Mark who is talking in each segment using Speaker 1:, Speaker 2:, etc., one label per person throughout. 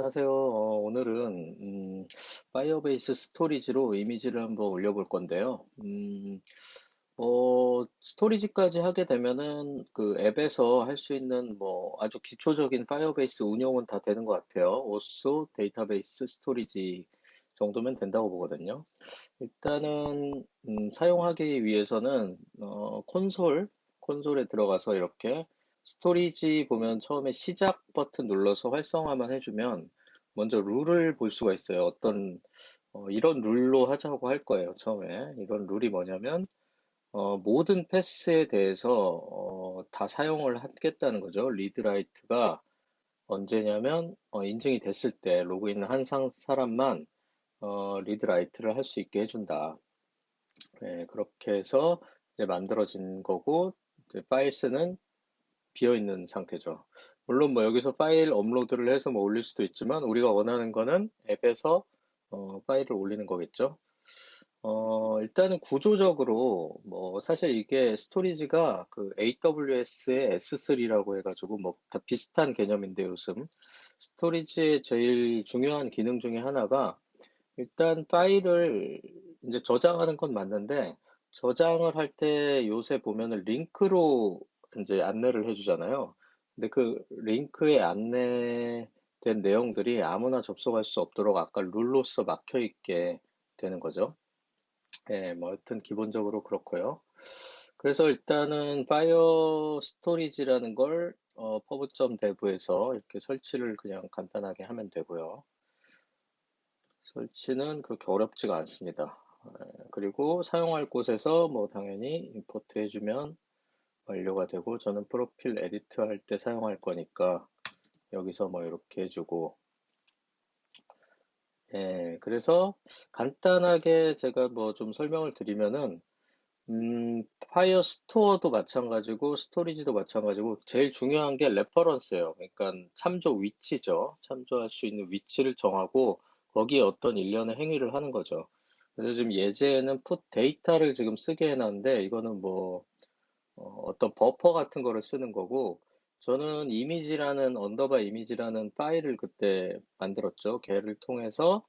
Speaker 1: 안녕하세요. 오늘은 파이어베이스 스토리지로 이미지를 한번 올려볼 건데요. 스토리지까지 하게 되면은 그 앱에서 할 수 있는 뭐 아주 기초적인 파이어베이스 운용은 다 되는 것 같아요. 오소 데이터베이스 스토리지 정도면 된다고 보거든요. 일단은 사용하기 위해서는 콘솔에 들어가서 이렇게 스토리지 보면 처음에 시작 버튼 눌러서 활성화만 해주면 먼저 룰을 볼 수가 있어요. 이런 룰로 하자고 할 거예요. 처음에 이런 룰이 뭐냐면 모든 패스에 대해서 다 사용을 하겠다는 거죠. 리드라이트가 언제냐면 인증이 됐을 때 로그인 한 사람만 리드라이트를 할 수 있게 해준다. 네, 그렇게 해서 이제 만들어진 거고, 이제 파일스는 비어 있는 상태죠. 물론 뭐 여기서 파일 업로드를 해서 뭐 올릴 수도 있지만, 우리가 원하는 거는 앱에서 파일을 올리는 거겠죠. 일단은 구조적으로 뭐 사실 이게 스토리지가 그 AWS의 S3라고 해가지고 뭐 다 비슷한 개념인데 요즘 스토리지의 제일 중요한 기능 중에 하나가 일단 파일을 이제 저장하는 건 맞는데 저장을 할 때 요새 보면은 링크로 이제 안내를 해주잖아요. 근데 그 링크에 안내된 내용들이 아무나 접속할 수 없도록 아까 룰로써 막혀 있게 되는 거죠. 예, 뭐 하여튼 기본적으로 그렇고요. 그래서 일단은 파이어 스토리지라는 걸 pub.dev에서 이렇게 설치를 그냥 간단하게 하면 되고요. 설치는 그렇게 어렵지가 않습니다. 그리고 사용할 곳에서 뭐 당연히 임포트 해주면 완료가 되고 저는 프로필 에디트 할 때 사용할 거니까 여기서 뭐 이렇게 해주고 그래서 간단하게 제가 뭐 좀 설명을 드리면은 파이어 스토어도 마찬가지고 스토리지도 마찬가지고 제일 중요한 게 레퍼런스예요. 그러니까 참조 위치죠. 참조할 수 있는 위치를 정하고 거기에 어떤 일련의 행위를 하는 거죠. 그래서 지금 예제에는 put 데이터를 지금 쓰게 해놨는데 이거는 뭐 어떤 버퍼 같은 거를 쓰는 거고 저는 이미지라는 언더바 이미지라는 파일을 그때 만들었죠. 걔를 통해서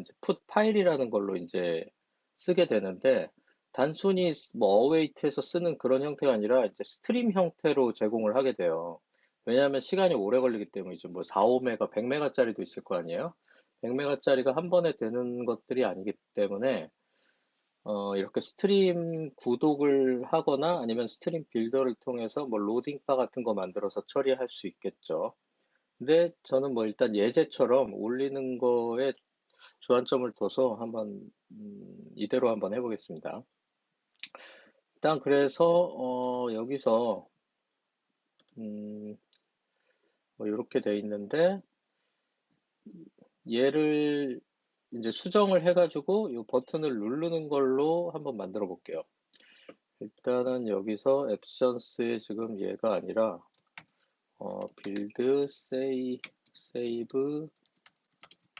Speaker 1: 이제 put 파일이라는 걸로 이제 쓰게 되는데 단순히 뭐 어웨이트에서 쓰는 그런 형태가 아니라 이제 스트림 형태로 제공을 하게 돼요. 왜냐하면 시간이 오래 걸리기 때문이죠. 뭐 4, 5메가, 100메가짜리도 있을 거 아니에요? 100메가짜리가 한 번에 되는 것들이 아니기 때문에 이렇게 스트림 구독을 하거나 아니면 스트림 빌더를 통해서 뭐 로딩바 같은 거 만들어서 처리할 수 있겠죠. 근데 저는 뭐 일단 예제처럼 올리는 거에 주안점을 둬서 한번 이대로 한번 해보겠습니다. 일단 그래서 여기서 음, 뭐 이렇게 돼 있는데 얘를 이제 수정을 해가지고 이 버튼을 누르는 걸로 한번 만들어 볼게요. 일단은 여기서 액션스에 지금 얘가 아니라 빌드 세이브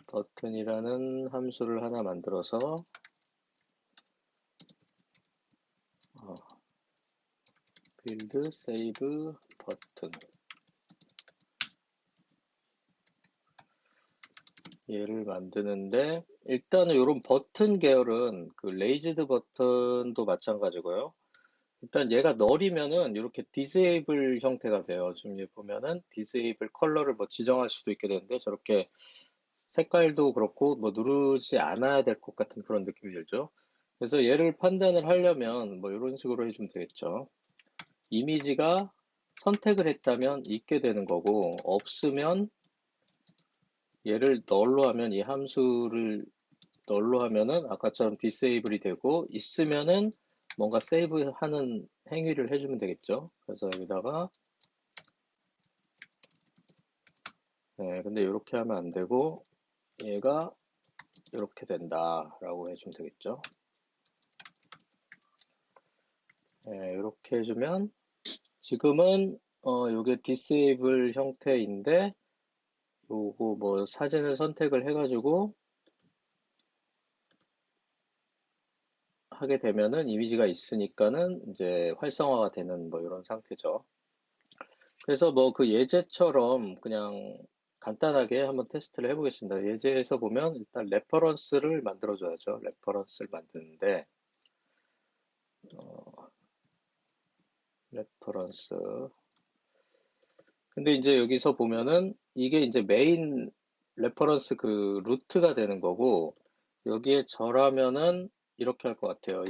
Speaker 1: 버튼이라는 함수를 하나 만들어서 어, 빌드 세이브 버튼 얘를 만드는데 일단은 이런 버튼 계열은 그 레이즈드 버튼도 마찬가지고요. 일단 얘가 널이면은 이렇게 디세이블 형태가 돼요. 지금 여기 보면은 디세이블 컬러를 뭐 지정할 수도 있게 되는데 저렇게 색깔도 그렇고 뭐 누르지 않아야 될 것 같은 그런 느낌이 들죠. 그래서 얘를 판단을 하려면 뭐 이런 식으로 해주면 되겠죠. 이미지가 선택을 했다면 있게 되는 거고 없으면 얘를 널로 하면 이 함수를 널로 하면은 아까처럼 디세이블이 되고 있으면은 뭔가 세이브하는 행위를 해주면 되겠죠. 그래서 여기다가 근데 이렇게 하면 안 되고 얘가 이렇게 된다라고 해주면 되겠죠. 이렇게 해주면 지금은 요게 disable 형태인데 요거 뭐 사진을 선택을 해가지고 하게 되면은 이미지가 있으니까는 이제 활성화가 되는 뭐 이런 상태죠. 그래서 뭐 그 예제처럼 그냥 간단하게 한번 테스트를 해보겠습니다. 예제에서 보면 일단 레퍼런스를 만들어줘야죠. 레퍼런스를 만드는데 레퍼런스. 근데 이제 여기서 보면은 이게 이제 메인 레퍼런스 그 루트가 되는 거고 여기에 절하면은 이렇게 할 것 같아요.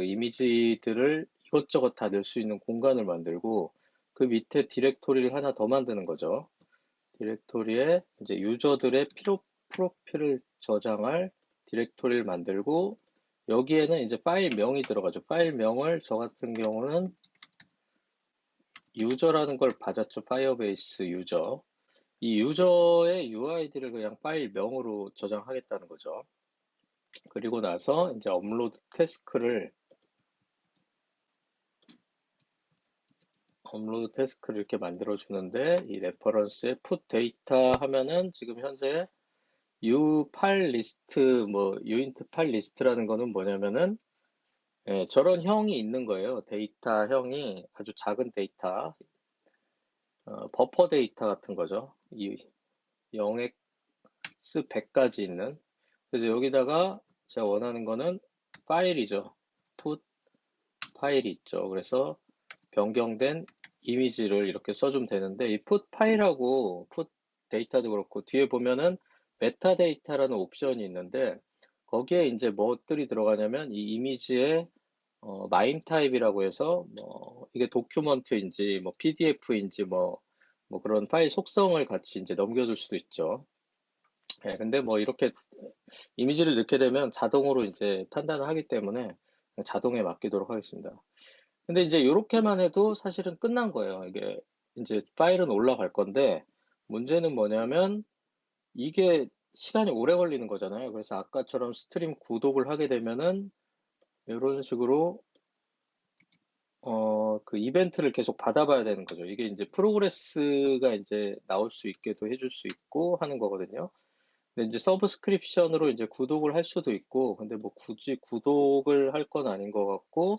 Speaker 1: 이미지들을 이것저것 다 넣을 수 있는 공간을 만들고 그 밑에 디렉토리를 하나 더 만드는 거죠. 디렉토리에 이제 유저들의 프로필을 저장할 디렉토리를 만들고 여기에는 이제 파일명이 들어가죠. 파일명을 저 같은 경우는 유저라는 걸 받았죠. 파이어베이스 유저. 이 유저의 UID를 그냥 파일명으로 저장하겠다는 거죠. 그리고 나서 이제 업로드 태스크를 이렇게 만들어 주는데 이 레퍼런스에 put 데이터 하면은 지금 현재 U8 리스트 유인트 8 리스트라는 거는 뭐냐면은 저런 형이 있는 거예요. 데이터 형이 아주 작은 데이터, 버퍼 데이터 같은 거죠. 이 0x 100까지 있는. 그래서 여기다가 제가 원하는 거는 파일이죠. put 파일이 있죠. 그래서 변경된 이미지를 이렇게 써주면 되는데 이 put 파일하고 put 데이터도 그렇고 뒤에 보면은 메타데이터라는 옵션이 있는데 거기에 이제 뭐들이 들어가냐면 이 이미지의 마임 타입이라고 해서 이게 도큐먼트인지 PDF인지 그런 파일 속성을 같이 이제 넘겨줄 수도 있죠. 예, 근데 이렇게 이미지를 넣게 되면 자동으로 이제 판단을 하기 때문에 자동에 맡기도록 하겠습니다. 근데 이제 이렇게만 해도 사실은 끝난 거예요. 이게 이제 파일은 올라갈 건데 문제는 뭐냐면 이게 시간이 오래 걸리는 거잖아요. 그래서 아까처럼 스트림 구독을 하게 되면은 이런 식으로 그 이벤트를 계속 받아봐야 되는 거죠. 이게 이제 프로그레스가 이제 나올 수 있게도 해줄 수 있고 하는 거거든요. 근데 이제 서브스크립션으로 이제 구독을 할 수도 있고, 근데 굳이 구독을 할 건 아닌 것 같고,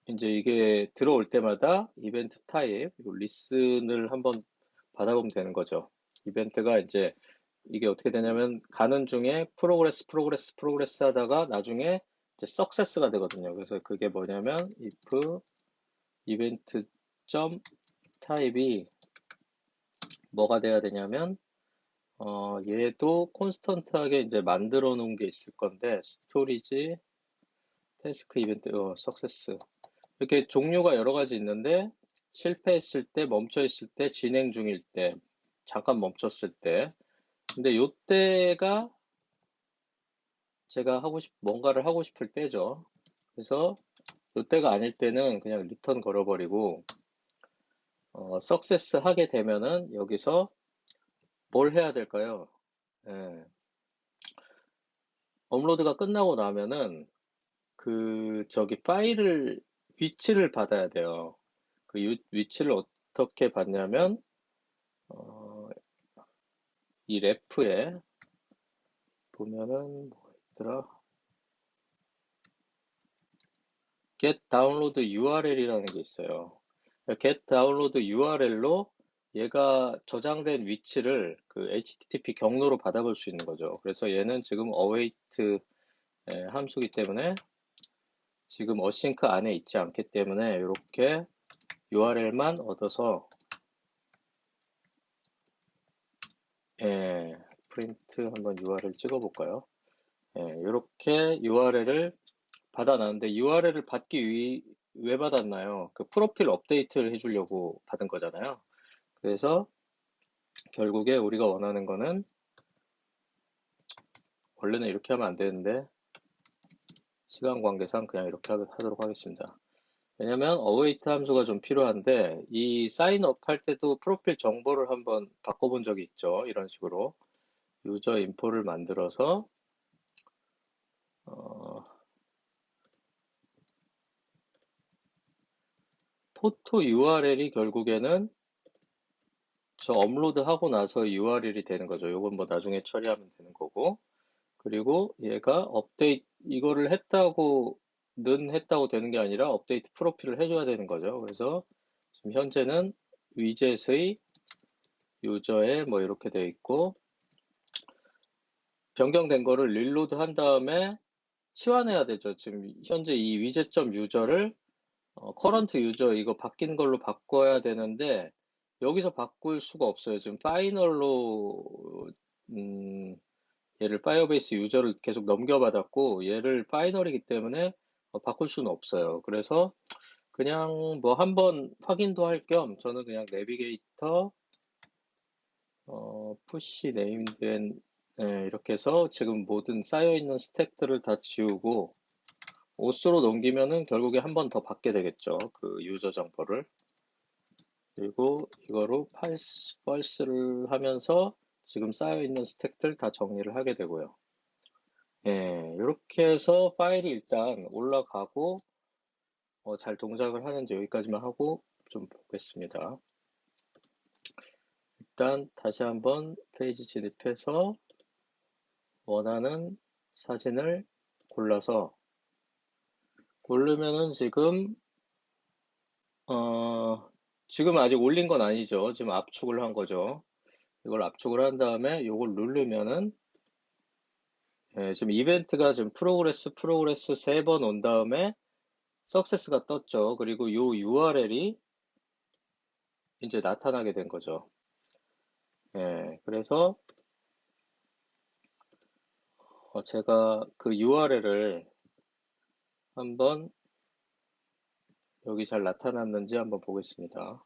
Speaker 1: 이제 이게 들어올 때마다 이벤트 타입, 리슨을 한번 받아보면 되는 거죠. 이벤트가 이제 이게 어떻게 되냐면 가는 중에 프로그레스 하다가 나중에 이제 석세스가 되거든요. 그래서 그게 뭐냐면 if 이벤트 점 타입이 뭐가 돼야 되냐면 얘도 콘스턴트하게 이제 만들어 놓은 게 있을 건데 스토리지 태스크 이벤트 석세스 이렇게 종류가 여러 가지 있는데 실패했을 때 멈춰 있을 때 진행 중일 때 잠깐 멈췄을 때 근데 요때가 제가 뭔가를 하고 싶을 때죠. 그래서 요때가 아닐 때는 그냥 리턴 걸어버리고 석세스 하게 되면은 여기서 뭘 해야 될까요? 예, 업로드가 끝나고 나면은 저기 위치를 받아야 돼요. 위치를 어떻게 받냐면, 어, 이 래프에 보면은, 뭐가 있더라? get download URL이라는 게 있어요. get download URL로 얘가 저장된 위치를 그 HTTP 경로로 받아볼 수 있는 거죠. 그래서 얘는 지금 await 함수기 때문에 지금 어싱크 안에 있지 않기 때문에 이렇게 URL만 얻어서 프린트 한번 URL 찍어볼까요? 이렇게 URL을 받아놨는데 URL을 왜 받았나요? 그 프로필 업데이트를 해주려고 받은 거잖아요. 그래서 결국에 우리가 원하는 거는 원래는 이렇게 하면 안 되는데 시간 관계상 그냥 이렇게 하도록 하겠습니다. 왜냐면 await 함수가 좀 필요한데 이 사인업 할 때도 프로필 정보를 한번 바꿔본 적이 있죠. 이런 식으로 유저 인포를 만들어서 포토 URL이 결국에는 저 업로드 하고 나서 URL이 되는 거죠. 이건 나중에 처리하면 되는 거고. 그리고 얘가 이거를 했다고 되는 게 아니라 업데이트 프로필을 해줘야 되는 거죠. 그래서 지금 현재는 위젯의 유저에 뭐 이렇게 되어 있고, 변경된 거를 릴로드 한 다음에 치환해야 되죠. 지금 현재 이 위젯점 유저를 커런트 유저 이거 바뀐 걸로 바꿔야 되는데 여기서 바꿀 수가 없어요. 지금 파이널로 얘를 파이어베이스 유저를 계속 넘겨받았고 얘를 파이널이기 때문에 바꿀 수는 없어요. 그래서 그냥 뭐 한번 확인도 할 겸 저는 그냥 내비게이터 푸시 네임드 앤 이렇게 해서 지금 모든 쌓여있는 스택들을 다 지우고 오스로 넘기면은 결국에 한 번 더 받게 되겠죠. 그 유저 정보를. 그리고 이거로 펄스를 하면서 지금 쌓여있는 스택들 다 정리를 하게 되고요. 예, 이렇게 해서 파일이 일단 올라가고 잘 동작을 하는지 여기까지만 하고 좀 보겠습니다. 일단 다시 한번 페이지 진입해서 원하는 사진을 골라서 고르면은 지금 아직 올린 건 아니죠. 지금 압축을 한 거죠. 이걸 압축을 한 다음에 이걸 누르면은 지금 이벤트가 지금 프로그레스 세 번 온 다음에 석세스가 떴죠. 그리고 이 URL이 이제 나타나게 된 거죠. 그래서 제가 그 URL을 한번 여기 잘 나타났는지 한번 보겠습니다.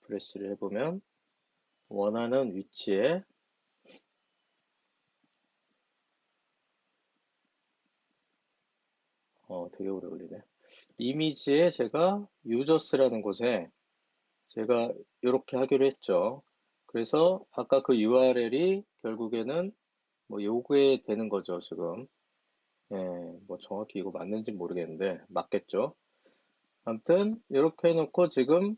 Speaker 1: 프레스를 해보면 원하는 위치에 되게 오래 걸리네. 이미지에 제가 유저스라는 곳에 제가 이렇게 하기로 했죠. 그래서 아까 그 URL이 결국에는 뭐 요게 되는 거죠, 지금. 뭐 정확히 이거 맞는지 모르겠는데 맞겠죠. 아무튼 이렇게 해놓고 지금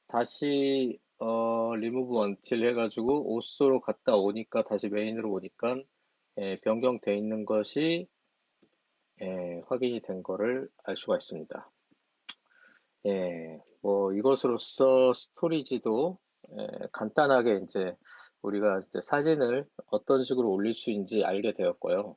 Speaker 1: 다시 리무브 언틸 해가지고 오스로 갔다 오니까 다시 메인으로 오니까 변경돼 있는 것이 확인이 된 거를 알 수가 있습니다. 뭐 이것으로써 스토리지도 간단하게 이제 우리가 이제 사진을 어떤 식으로 올릴 수 있는지 알게 되었고요.